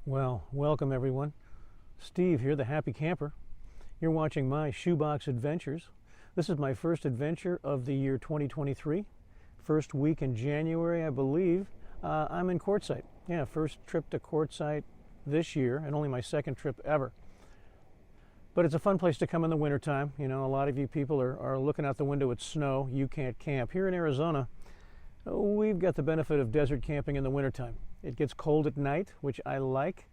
Well, welcome everyone. Steve here, the Happy Camper. You're watching my shoebox adventures. This is my first adventure of the year 2023. First week in January, I believe. I'm in Quartzsite. Yeah, first trip to Quartzsite this year, and only my second trip ever. But it's a fun place to come in the wintertime. You know, a lot of you people are looking out the window at snow. You can't camp. Here in Arizona, we've got the benefit of desert camping in the wintertime. It gets cold at night, which I like.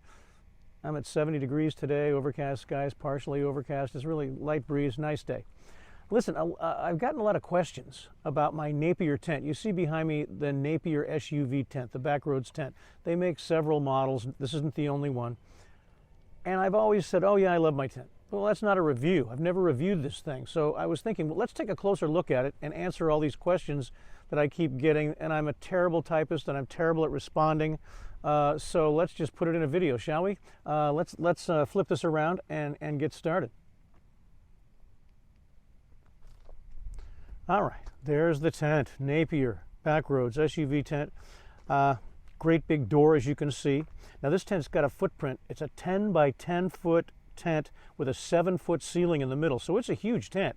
I'm at 70 degrees today, overcast skies, partially overcast. It's really light breeze, nice day. Listen, I've gotten a lot of questions about my Napier tent. You see behind me the Napier SUV tent, the Backroads tent. They make several models. This isn't the only one. And I've always said, oh yeah, I love my tent. Well, that's not a review. I've never reviewed this thing. So I was thinking, well, let's take a closer look at it and answer all these questions that I keep getting. And I'm a terrible typist and I'm terrible at responding. So let's just put it in a video, shall we? Let's flip this around and get started. All right, there's the tent, Napier, Backroads, SUV tent. Great big door, as you can see. Now this tent's got a footprint. It's a 10 by 10 foot tent with a 7-foot ceiling in the middle. So it's a huge tent.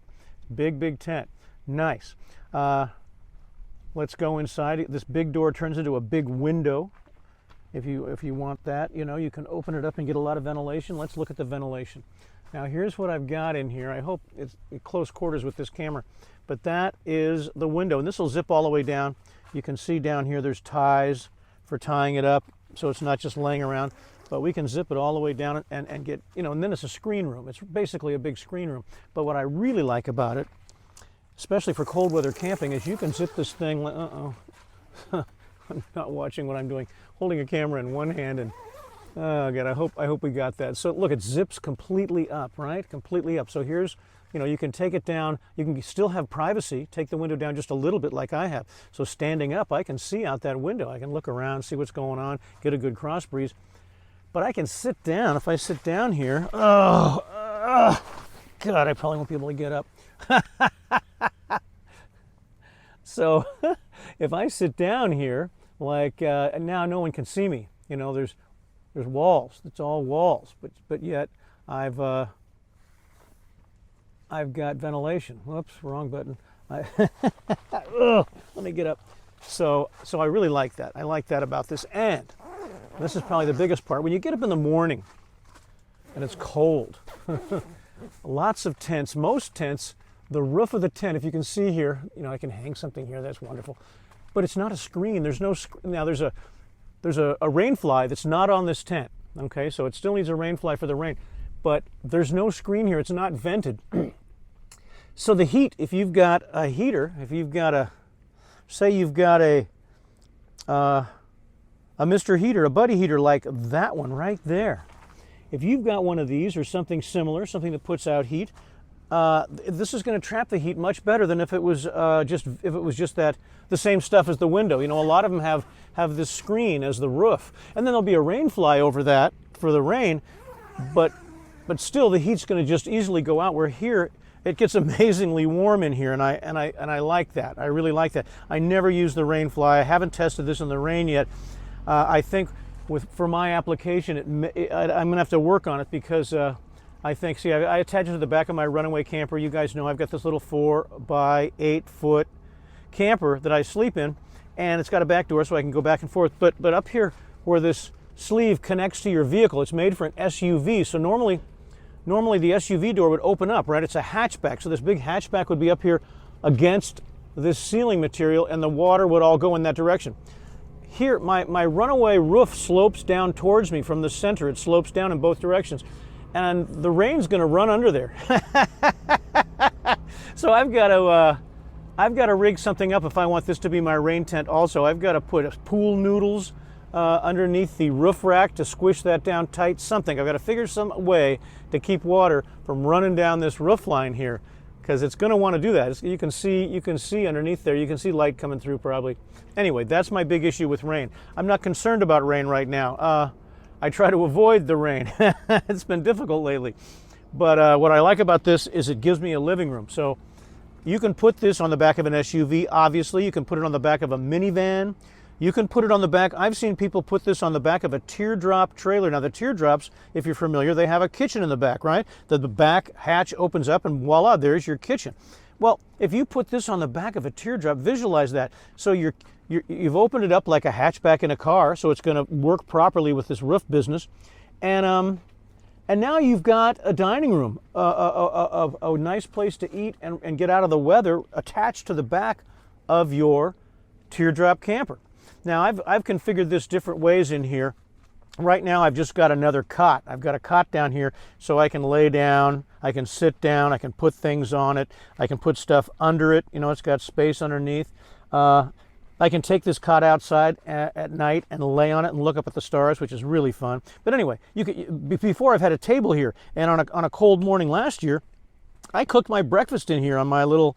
Big, big tent. Nice. Let's go inside. This big door turns into a big window. If you want that, you know, you can open it up and get a lot of ventilation. Let's look at the ventilation. Now here's what I've got in here. I hope it's in close quarters with this camera, but that is the window, and this will zip all the way down. You can see down here there's ties for tying it up, so it's not just laying around, but we can zip it all the way down and get, you know, and then it's a screen room. It's basically a big screen room. But what I really like about it, especially for cold weather camping, is you can zip this thing, I'm not watching what I'm doing, holding a camera in one hand, and oh God, I hope we got that. So look, it zips completely up, right? Completely up. So here's, you know, you can take it down, you can still have privacy, take the window down just a little bit like I have. So standing up, I can see out that window. I can look around, see what's going on, get a good cross breeze. But I can sit down. If I sit down here, God, I probably won't be able to get up. So if I sit down here, like now no one can see me. You know, there's walls. It's all walls, but yet I've got ventilation. Whoops, wrong button. Let me get up. So I really like that. I like that about this. And this is probably the biggest part. When you get up in the morning and it's cold, lots of tents, most tents, the roof of the tent, if you can see here, you know, I can hang something here. That's wonderful. But it's not a screen. There's no screen. Now there's a rain fly that's not on this tent. Okay, so it still needs a rain fly for the rain, but there's no screen here. It's not vented. So the heat, if you've got a heater, if you've got a, say you've got a Mr. Heater, a Buddy heater like that one right there. If you've got one of these or something similar, something that puts out heat, this is going to trap the heat much better than if it was just that the same stuff as the window. You know, a lot of them have this screen as the roof, and then there'll be a rain fly over that for the rain, but still the heat's going to just easily go out. Where here it gets amazingly warm in here, and I like that. I really like that. I never use the rain fly. I haven't tested this in the rain yet. I think for my application, I'm going to have to work on it because. I think, see, I attach it to the back of my runaway camper. You guys know I've got this little 4 by 8 foot camper that I sleep in, and it's got a back door so I can go back and forth. But up here where this sleeve connects to your vehicle, it's made for an SUV. So normally the SUV door would open up, right? It's a hatchback. So this big hatchback would be up here against this ceiling material, and the water would all go in that direction. Here, my runaway roof slopes down towards me from the center. It slopes down in both directions. And the rain's going to run under there. So I've got to rig something up if I want this to be my rain tent also. I've got to put pool noodles underneath the roof rack to squish that down tight, something. I've got to figure some way to keep water from running down this roof line here, because it's going to want to do that. You can see underneath there, you can see light coming through probably. Anyway, that's my big issue with rain. I'm not concerned about rain right now. I try to avoid the rain. It's been difficult lately. But what I like about this is it gives me a living room. So you can put this on the back of an SUV, obviously. You can put it on the back of a minivan. You can put it on the back. I've seen people put this on the back of a teardrop trailer. Now the teardrops, if you're familiar, they have a kitchen in the back, right? The back hatch opens up and voila, there's your kitchen. Well, if you put this on the back of a teardrop, visualize that. So you've opened it up like a hatchback in a car, so it's going to work properly with this roof business. And now you've got a dining room, a nice place to eat and get out of the weather attached to the back of your teardrop camper. Now I've configured this different ways in here. Right now I've just got another cot. I've got a cot down here so I can lay down, I can sit down, I can put things on it, I can put stuff under it. You know, it's got space underneath. I can take this cot outside at night and lay on it and look up at the stars, which is really fun. But anyway, before I've had a table here, and on a cold morning last year, I cooked my breakfast in here on my little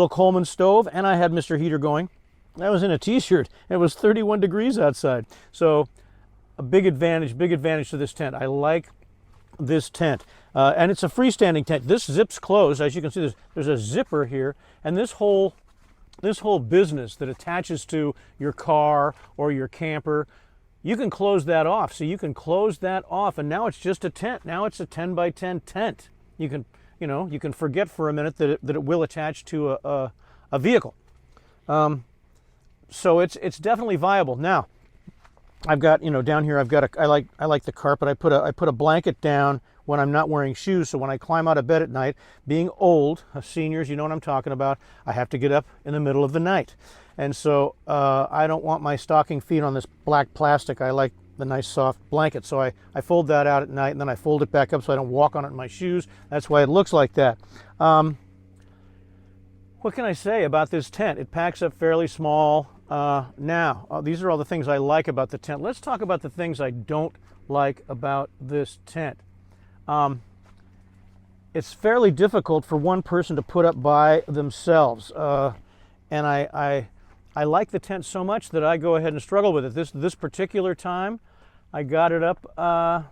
Coleman stove, and I had Mr. Heater going. I was in a t-shirt, and it was 31 degrees outside. So a big advantage to this tent. I like this tent. And it's a freestanding tent. This zips closed. As you can see, there's a zipper here, and this whole business that attaches to your car or your camper, you can close that off. So you can close that off, and now it's just a tent. Now it's a 10 by 10 tent. You can forget for a minute that it will attach to a vehicle. So it's definitely viable. Now, I've got, down here I like the carpet. I put a blanket down when I'm not wearing shoes, so when I climb out of bed at night, being old, seniors, you know what I'm talking about, I have to get up in the middle of the night. And so I don't want my stocking feet on this black plastic. I like the nice soft blanket. So I fold that out at night, and then I fold it back up so I don't walk on it in my shoes. That's why it looks like that. What can I say about this tent? It packs up fairly small. These are all the things I like about the tent. Let's talk about the things I don't like about this tent. It's fairly difficult for one person to put up by themselves. And I like the tent so much that I go ahead and struggle with it. This particular time, I got it up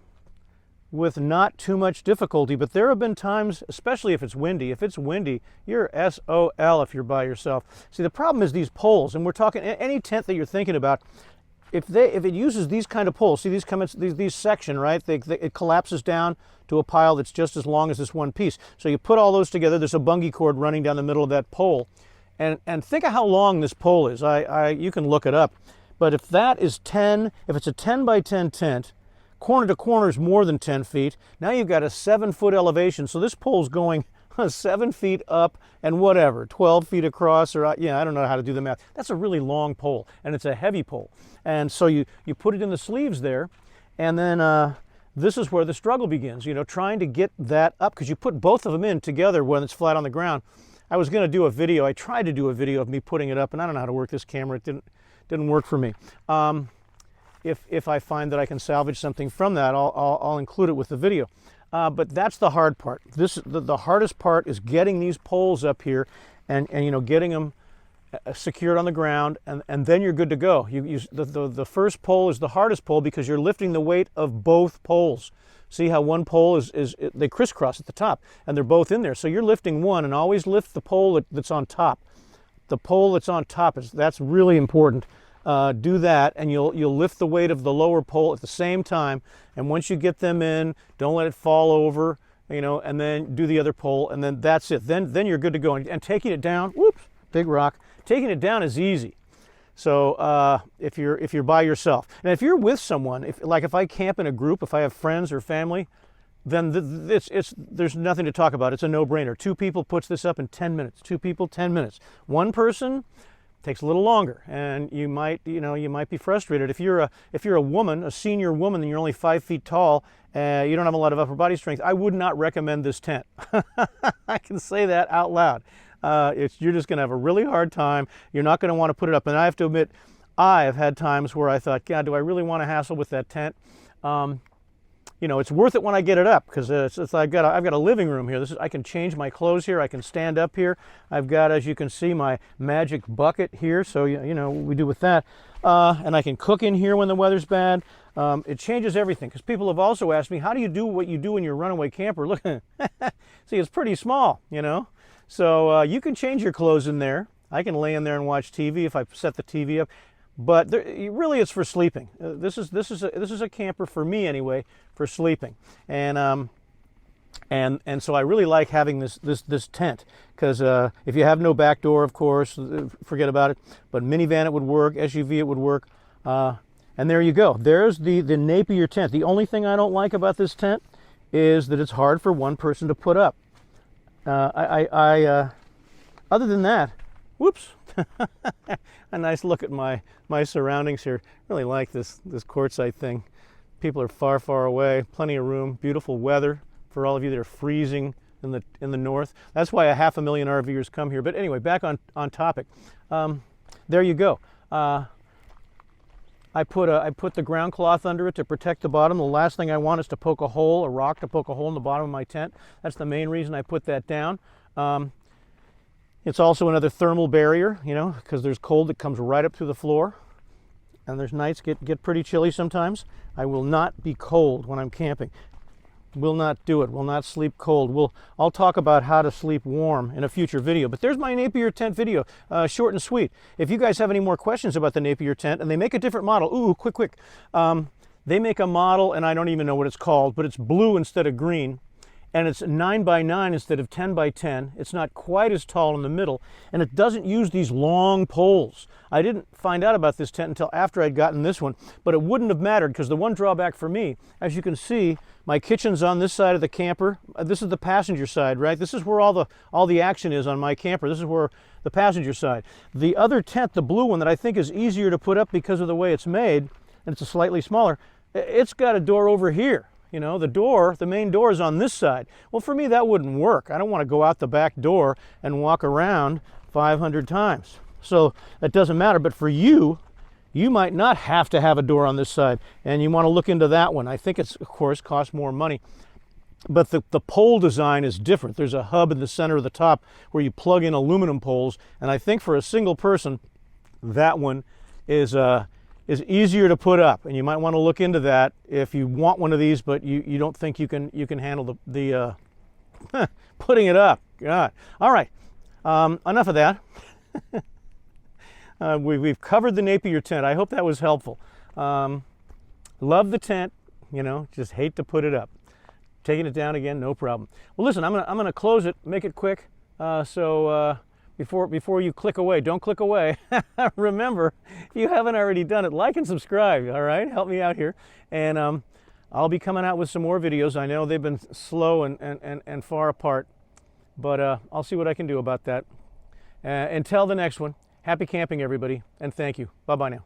with not too much difficulty, but there have been times, especially if it's windy. If it's windy, you're SOL if you're by yourself. See, the problem is these poles, and we're talking any tent that you're thinking about. If it uses these kind of poles, see these section, right? It collapses down to a pile that's just as long as this one piece. So you put all those together. There's a bungee cord running down the middle of that pole, and think of how long this pole is. You can look it up, but if that is 10, if it's a 10 by 10 tent, corner to corner is more than 10 feet. Now you've got a 7-foot elevation. So this pole's going 7 feet up and 12 feet across, or I don't know how to do the math. That's a really long pole, and it's a heavy pole. And so you put it in the sleeves there, and then this is where the struggle begins, trying to get that up, because you put both of them in together when it's flat on the ground. I was going to do a video. I tried to do a video of me putting it up, and I don't know how to work this camera. It didn't work for me. If I find that I can salvage something from that, I'll include it with the video. But that's the hard part. The hardest part is getting these poles up here and getting them secured on the ground, and then you're good to go. The first pole is the hardest pole because you're lifting the weight of both poles. See how one pole they crisscross at the top, and they're both in there. So you're lifting one, and always lift the pole that's on top. The pole that's on top, that's really important. Do that, and you'll lift the weight of the lower pole at the same time. And once you get them in, don't let it fall over, and then do the other pole, and then that's it. Then you're good to go. And taking it down, whoops, big rock. Taking it down is easy. So if you're by yourself, and if you're with someone, if I camp in a group, if I have friends or family, then there's nothing to talk about. It's a no-brainer. 2 people puts this up in 10 minutes. 2 people, 10 minutes. 1 person takes a little longer, and you might be frustrated. If you're a woman, a senior woman, and you're only 5 feet tall, you don't have a lot of upper body strength, I would not recommend this tent. I can say that out loud. You're just going to have a really hard time. You're not going to want to put it up. And I have to admit, I have had times where I thought, God, do I really want to hassle with that tent? It's worth it when I get it up, because I've got a living room here. I can change my clothes here. I can stand up here. I've got, as you can see, my magic bucket here. So what we do with that, and I can cook in here when the weather's bad. It changes everything, because people have also asked me, how do you do what you do in your runaway camper? Look, see, it's pretty small, So you can change your clothes in there. I can lay in there and watch TV if I set the TV up. but really it's for sleeping. This is a camper for me anyway, for sleeping, and so I really like having this tent, because if you have no back door, of course, forget about it. But minivan it would work, SUV it would work, and there you go. There's the Napier tent. The only thing I don't like about this tent is that it's hard for one person to put up. Other than that, whoops, a nice look at my surroundings here. Really like this quartzite thing. People are far, far away. Plenty of room. Beautiful weather for all of you that are freezing in the north. That's why 500,000 RVers come here. But anyway, back on topic. There you go. I put the ground cloth under it to protect the bottom. The last thing I want is to poke a hole, a rock to poke a hole in the bottom of my tent. That's the main reason I put that down. It's also another thermal barrier, you know, because there's cold that comes right up through the floor. And there's nights get pretty chilly sometimes. I will not be cold when I'm camping. Will not do it. Will not sleep cold. I'll talk about how to sleep warm in a future video. But there's my Napier tent video, short and sweet. If you guys have any more questions about the Napier tent, and they make a different model. Ooh, quick. They make a model, and I don't even know what it's called, but it's blue instead of green. And it's 9 by 9 instead of 10 by 10. It's not quite as tall in the middle, and it doesn't use these long poles. I didn't find out about this tent until after I'd gotten this one, but it wouldn't have mattered, because the one drawback for me, as you can see, my kitchen's on this side of the camper. This is the passenger side, right? This is where all the action is on my camper. This is where the passenger side. The other tent, the blue one that I think is easier to put up because of the way it's made, and it's a slightly smaller, it's got a door over here. You know, the main door is on this side. Well, for me, that wouldn't work. I don't want to go out the back door and walk around 500 times. So that doesn't matter. But for you, you might not have to have a door on this side, and you want to look into that one. I think it's, of course, costs more money. But the pole design is different. There's a hub in the center of the top where you plug in aluminum poles. And I think for a single person, that one is easier to put up, and you might want to look into that if you want one of these, but you don't think you can handle the putting it up. God. All right, enough of that. We've covered the Napier tent. I hope that was helpful. Love the tent, you know, just hate to put it up. Taking it down again, no problem. Well, listen, I'm gonna close it, make it quick. Before you click away, don't click away. Remember, if you haven't already done it, like and subscribe, all right? Help me out here. And I'll be coming out with some more videos. I know they've been slow and far apart, but I'll see what I can do about that. Until the next one, happy camping, everybody, and thank you. Bye-bye now.